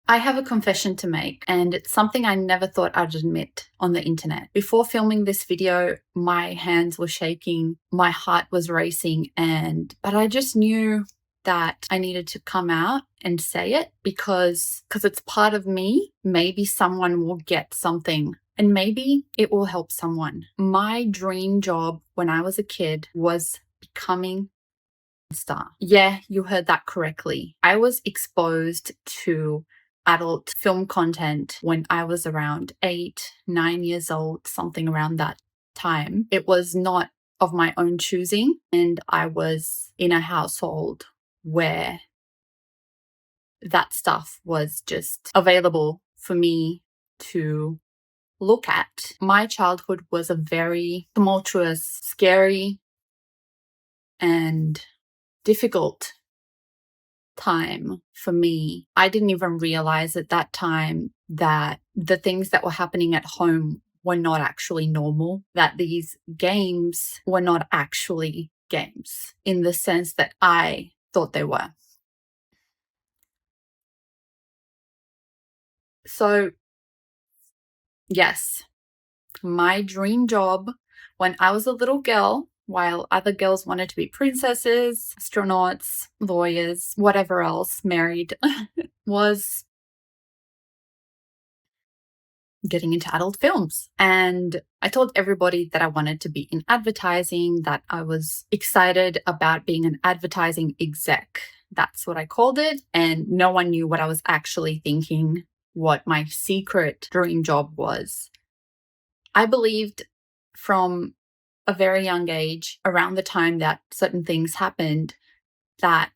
I have a confession to make, and it's something I never thought I'd admit on the internet. Before filming this video, my hands were shaking, my heart was racing, but I just knew that I needed to come out and say it because it's part of me. Maybe someone will get something and maybe it will help someone. My dream job when I was a kid was becoming a star. Yeah, you heard that correctly. I was exposed to adult film content when I was around 8, 9 years old, something around that time. It was not of my own choosing, and I was in a household where that stuff was just available for me to look at. My childhood was a very tumultuous, scary, and difficult time for me. I didn't even realize at that time that the things that were happening at home were not actually normal, that these games were not actually games in the sense that I thought they were. So, yes, my dream job when I was a little girl, while other girls wanted to be princesses, astronauts, lawyers, whatever else, married, was getting into adult films. And I told everybody that I wanted to be in advertising, that I was excited about being an advertising exec. That's what I called it. And no one knew what I was actually thinking, what my secret dream job was. I believed from a very young age, around the time that certain things happened, that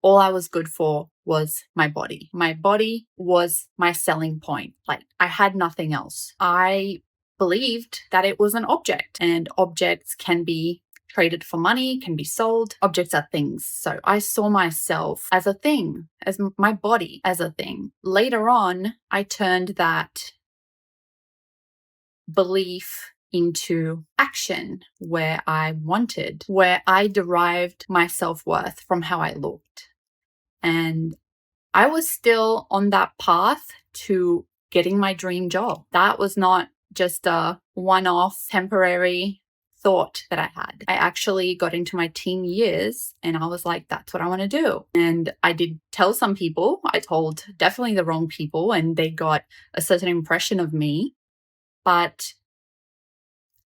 all I was good for was my body. My body was my selling point. Like, I had nothing else. I believed that it was an object, and objects can be traded for money, can be sold. Objects are things. So I saw myself as a thing, as my body as a thing. Later on, I turned that belief into action where I derived my self-worth from how I looked. And I was still on that path to getting my dream job. That was not just a one-off temporary thought that I had. I actually got into my teen years and I was like, that's what I want to do. And I did tell some people. I told definitely the wrong people, and they got a certain impression of me. But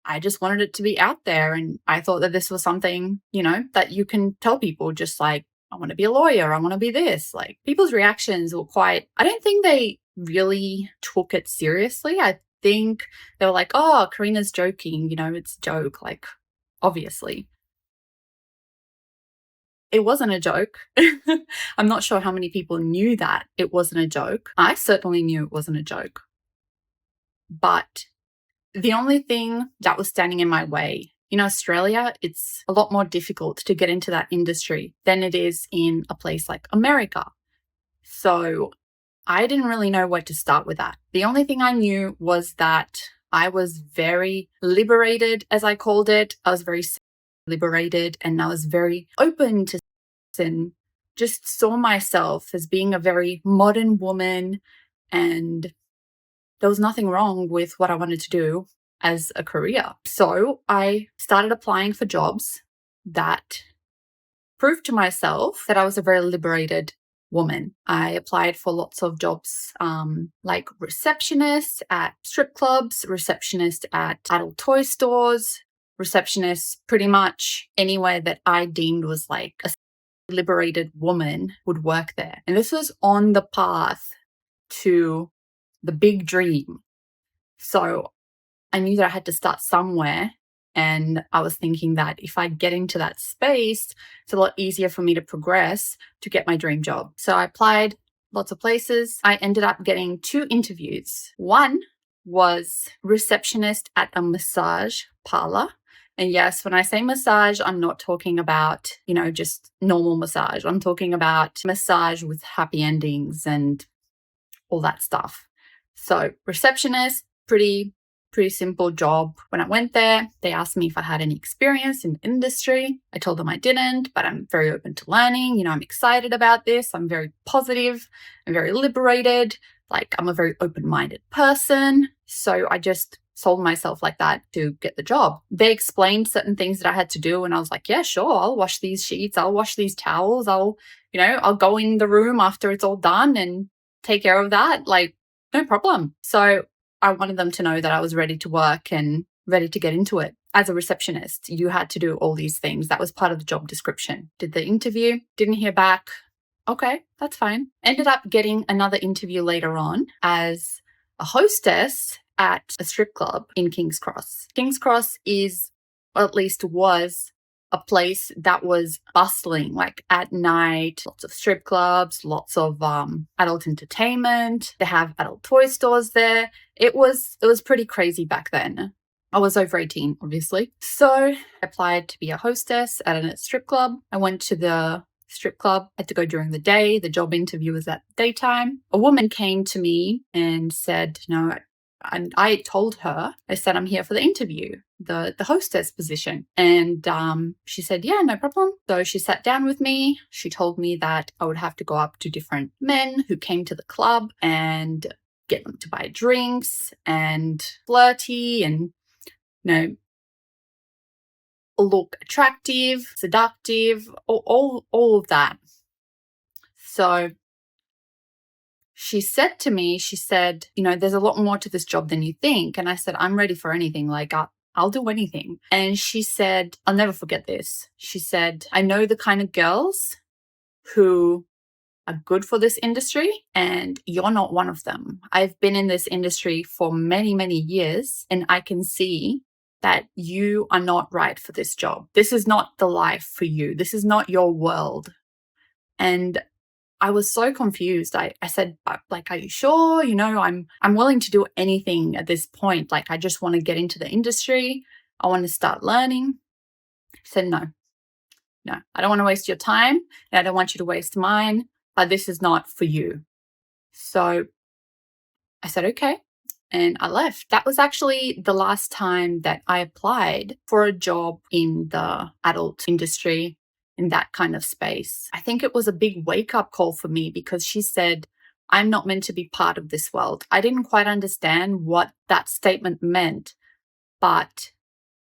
I just wanted it to be out there. And I thought that this was something, that you can tell people, just like, I want to be a lawyer. I want to be this. Like, people's reactions were I don't think they really took it seriously. I think they were like, oh, Karina's joking. It's a joke. Like, obviously. It wasn't a joke. I'm not sure how many people knew that it wasn't a joke. I certainly knew it wasn't a joke. But the only thing that was standing in my way, in Australia, it's a lot more difficult to get into that industry than it is in a place like America. So I didn't really know where to start with that. The only thing I knew was that I was very liberated, as I called it. I was very liberated, and I was very open to and just saw myself as being a very modern woman, and there was nothing wrong with what I wanted to do as a career. So I started applying for jobs that proved to myself that I was a very liberated woman. I applied for lots of jobs, like receptionist at strip clubs, receptionist at adult toy stores, receptionist pretty much anywhere that I deemed was like a liberated woman would work there. And this was on the path to the big dream. So I knew that I had to start somewhere. And I was thinking that if I get into that space, it's a lot easier for me to progress to get my dream job. So I applied lots of places. I ended up getting 2 interviews. One was receptionist at a massage parlor. And yes, when I say massage, I'm not talking about, just normal massage. I'm talking about massage with happy endings and all that stuff. So receptionist, pretty pretty simple job. When I went there, they asked me if I had any experience in the industry. I told them I didn't, but I'm very open to learning. You know, I'm excited about this. I'm very positive. I'm very liberated. Like, I'm a very open-minded person. So I just sold myself like that to get the job. They explained certain things that I had to do, and I was like, yeah, sure, I'll wash these sheets, I'll wash these towels, I'll go in the room after it's all done and take care of that. Like, no problem. So I wanted them to know that I was ready to work and ready to get into it. As a receptionist, you had to do all these things. That was part of the job description. Did the interview, didn't hear back. Okay, that's fine. Ended up getting another interview later on as a hostess at a strip club in King's Cross. King's Cross is, or at least was, a place that was bustling, like at night, lots of strip clubs, lots of adult entertainment. They have adult toy stores there. It was pretty crazy back then. I was over 18, obviously. So I applied to be a hostess at a strip club. I went to the strip club. I had to go during the day. The job interview was at daytime. A woman came to me and said, and I told her, I said, I'm here for the interview, the hostess position. And she said, yeah, no problem. So she sat down with me. She told me that I would have to go up to different men who came to the club and get them to buy drinks and flirty and, look attractive, seductive, all of that. So she said to me, there's a lot more to this job than you think. And I said, I'm ready for anything. Like, I'll do anything. And she said, I'll never forget this. She said, I know the kind of girls who are good for this industry, and you're not one of them. I've been in this industry for many, many years, and I can see that you are not right for this job. This is not the life for you. This is not your world. And I was so confused. I said, like, are you sure? I'm willing to do anything at this point. Like, I just want to get into the industry. I want to start learning. She said, no, I don't want to waste your time. And I don't want you to waste mine. But this is not for you. So I said, okay. And I left. That was actually the last time that I applied for a job in the adult industry, in that kind of space. I think it was a big wake-up call for me, because she said, I'm not meant to be part of this world. I didn't quite understand what that statement meant, but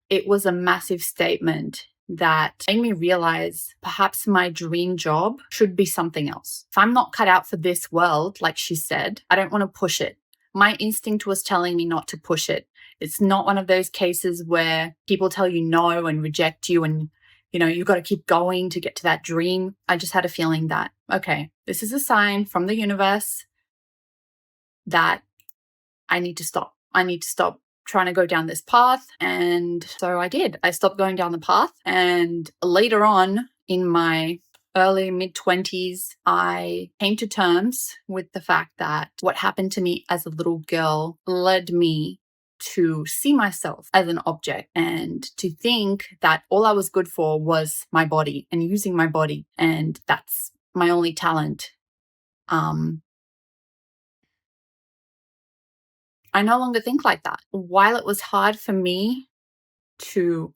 it was a massive statement that made me realize perhaps my dream job should be something else. If I'm not cut out for this world, like she said, I don't want to push it. My instinct was telling me not to push it. It's not one of those cases where people tell you no and reject you and, you've got to keep going to get to that dream. I just had a feeling that, okay, this is a sign from the universe that I need to stop. I need to stop trying to go down this path. And so I did. I stopped going down the path. And later on in my early mid-20s, I came to terms with the fact that what happened to me as a little girl led me to see myself as an object and to think that all I was good for was my body and using my body. And that's my only talent. I no longer think like that. While it was hard for me to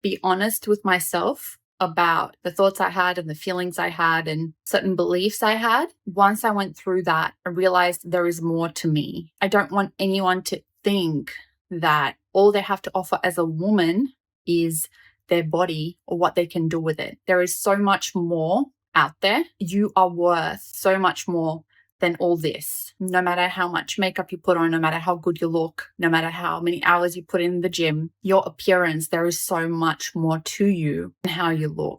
be honest with myself about the thoughts I had and the feelings I had and certain beliefs I had, once I went through that, I realized there is more to me. I don't want anyone to think that all they have to offer as a woman is their body or what they can do with it. There is so much more out there. You are worth so much more than all this. No matter how much makeup you put on, no matter how good you look, no matter how many hours you put in the gym, your appearance, there is so much more to you than how you look.